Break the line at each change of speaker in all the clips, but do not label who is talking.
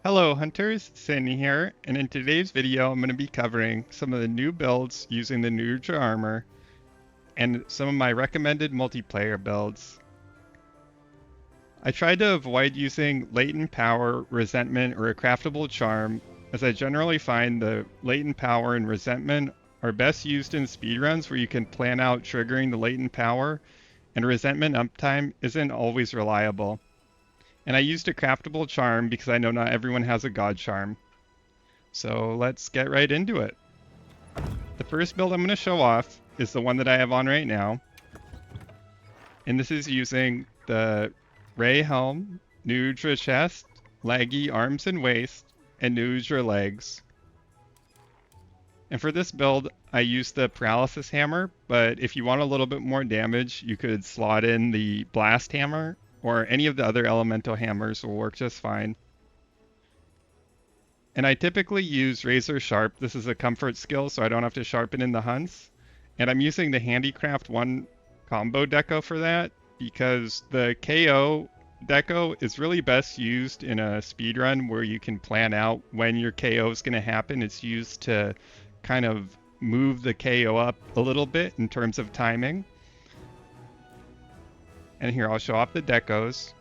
Hello hunters, Sandy here, and in today's video I'm going to be covering some of the new builds using the new Udra armor and some of my recommended multiplayer builds. I tried to avoid using Latent Power, Resentment, or a craftable charm, as I generally find the Latent Power and Resentment are best used in speedruns where you can plan out triggering the Latent Power, and Resentment uptime isn't always reliable. And I used a craftable charm because I know not everyone has a god charm. So let's get right into it. The first build I'm going to show off is the one that I have on right now. And this is using the Ray Helm, Udra chest, laggy arms and waist, and Udra legs. And for this build, I used the paralysis hammer, but if you want a little bit more damage, you could slot in the blast hammer, or any of the other elemental hammers will work just fine. And I typically use Razor Sharp. This is a comfort skill, so I don't have to sharpen in the hunts. And I'm using the Handicraft 1 combo deco for that, because the KO deco is really best used in a speedrun where you can plan out when your KO is going to happen. It's used to kind of move the KO up a little bit in terms of timing. And here I'll show off the decos.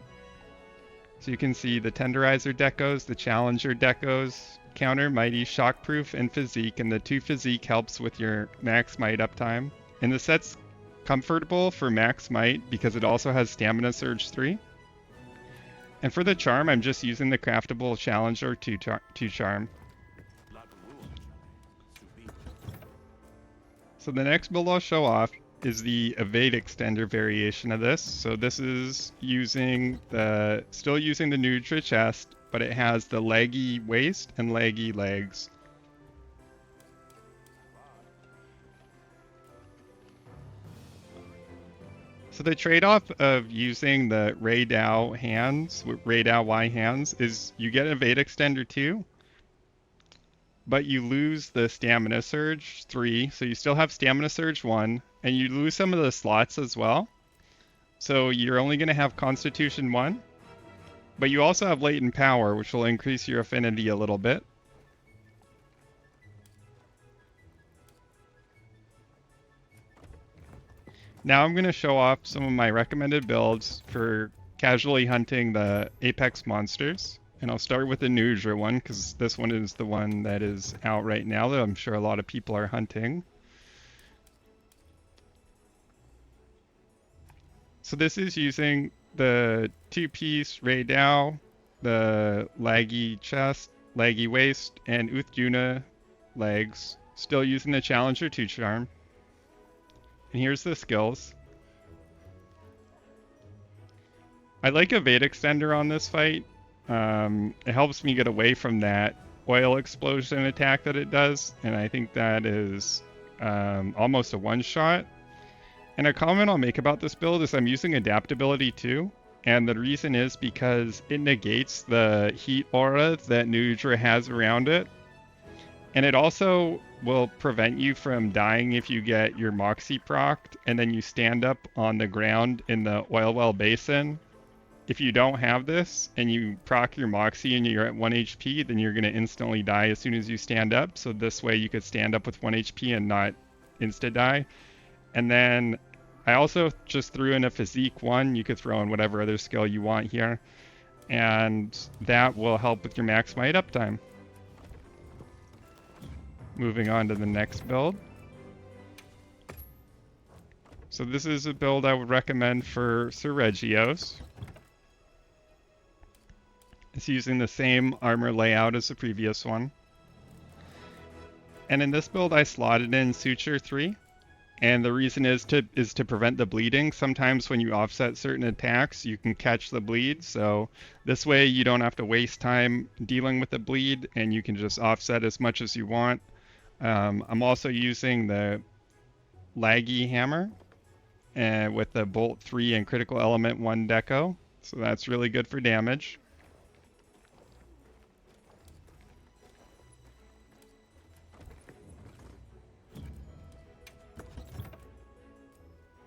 So you can see the Tenderizer decos, the Challenger decos, Counter, Mighty, Shockproof, and Physique, and the 2 Physique helps with your max might uptime. And the set's comfortable for max might because it also has Stamina Surge 3. And for the charm, I'm just using the craftable Challenger 2 charm. So the next build I'll show off is the Evade Extender variation of this. So this is still using the Udra chest, but it has the leggy waist and leggy legs. So the trade-off of using the Ray Dow hands, Ray Dow Y hands, is you get Evade Extender 2, but you lose the Stamina Surge 3, so you still have Stamina Surge 1, and you lose some of the slots as well. So you're only going to have Constitution 1, but you also have Latent Power, which will increase your affinity a little bit. Now I'm going to show off some of my recommended builds for casually hunting the Apex monsters. And I'll start with the Udra one, because this one is the one that is out right now that I'm sure a lot of people are hunting. So this is using the 2-piece Ray Dow, the laggy chest, laggy waist, and Uth Duna legs. Still using the Challenger 2 charm. And here's the skills. I like Evade Extender on this fight. It helps me get away from that oil explosion attack that it does, and I think that is almost a one-shot. And a comment I'll make about this build is I'm using adaptability too, and the reason is because it negates the heat aura that Udra has around it, and it also will prevent you from dying if you get your Moxie procced and then you stand up on the ground in the oil well basin. If you don't have this and you proc your Moxie and you're at 1 HP, then you're going to instantly die as soon as you stand up. So this way you could stand up with 1 HP and not insta-die. And then I also just threw in a Physique 1. You could throw in whatever other skill you want here. And that will help with your max might uptime. Moving on to the next build. So this is a build I would recommend for Seregios. It's using the same armor layout as the previous one. And in this build I slotted in Suture 3. And the reason is to prevent the bleeding. Sometimes when you offset certain attacks, you can catch the bleed. So this way you don't have to waste time dealing with the bleed, and you can just offset as much as you want. I'm also using the laggy hammer with the Bolt 3 and Critical Element 1 deco. So that's really good for damage.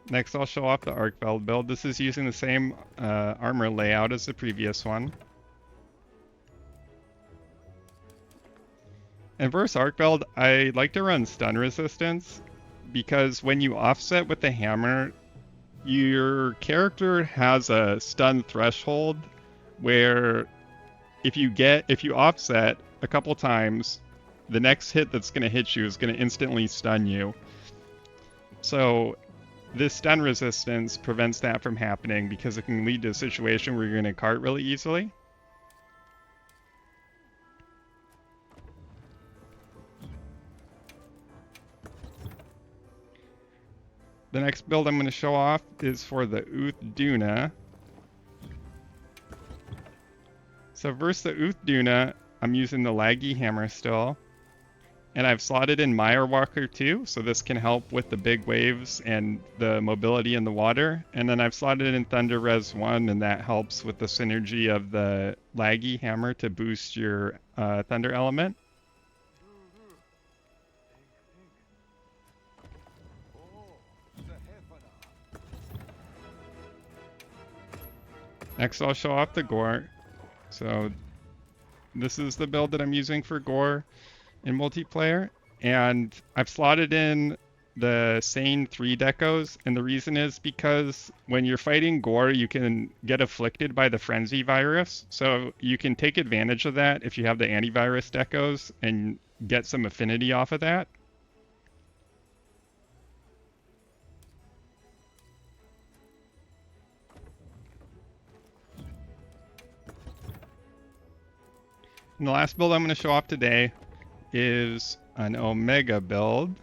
Next, I'll show off the Arkveld build. This is using the same armor layout as the previous one. And versus Arkveld, I like to run stun resistance because when you offset with the hammer, your character has a stun threshold where if you offset a couple times, the next hit that's going to hit you is going to instantly stun you. So this stun resistance prevents that from happening because it can lead to a situation where you're going to cart really easily. The next build I'm going to show off is for the Uth Duna. So versus the Uth Duna, I'm using the laggy hammer still. And I've slotted in Mire Walker too, so this can help with the big waves and the mobility in the water. And then I've slotted in Thunder Res 1, and that helps with the synergy of the laggy hammer to boost your Thunder element. Next I'll show off the Gore. So this is the build that I'm using for Gore in multiplayer, and I've slotted in the Sane 3 decos, and the reason is because when you're fighting Gore, you can get afflicted by the Frenzy virus, so you can take advantage of that if you have the antivirus decos and get some affinity off of that. And the last build I'm going to show off today is an Omega build.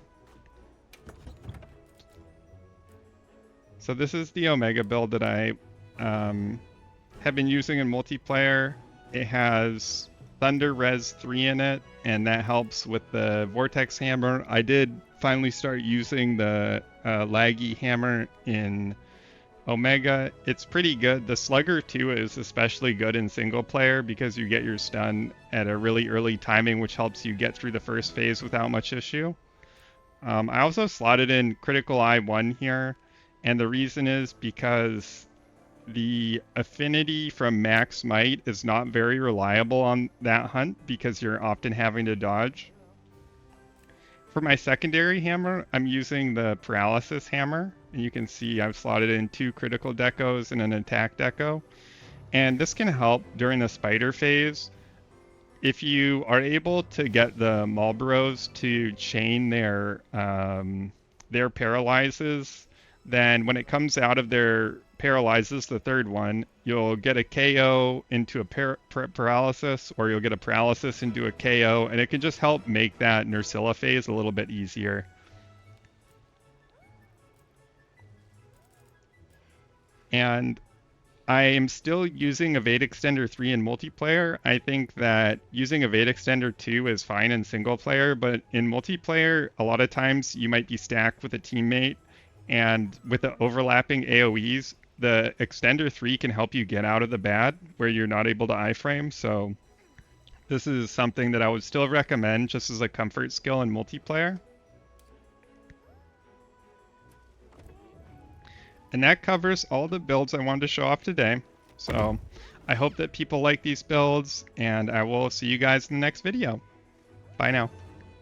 So this is the Omega build that I have been using in multiplayer. It has Thunder Res 3 in it, and that helps with the Vortex Hammer. I did finally start using the laggy hammer in Omega. It's pretty good. The Slugger 2 is especially good in single player because you get your stun at a really early timing, which helps you get through the first phase without much issue. I also slotted in Critical Eye 1 here, and the reason is because the affinity from Max Might is not very reliable on that hunt because you're often having to dodge. For my secondary hammer, I'm using the Paralysis Hammer, and you can see I've slotted in 2 critical decos and an attack deco. And this can help during the spider phase. If you are able to get the Marlboros to chain their paralyzes, then when it comes out of their paralyzes, the third one, you'll get a KO into a paralysis, or you'll get a paralysis into a KO, and it can just help make that Nursilla phase a little bit easier. And I am still using Evade Extender 3 in multiplayer. I think that using Evade Extender 2 is fine in single player, but in multiplayer, a lot of times you might be stacked with a teammate, and with the overlapping AoEs, the Extender 3 can help you get out of the bad where you're not able to iframe. So this is something that I would still recommend just as a comfort skill in multiplayer. And that covers all the builds I wanted to show off today. So I hope that people like these builds, and I will see you guys in the next video. Bye now.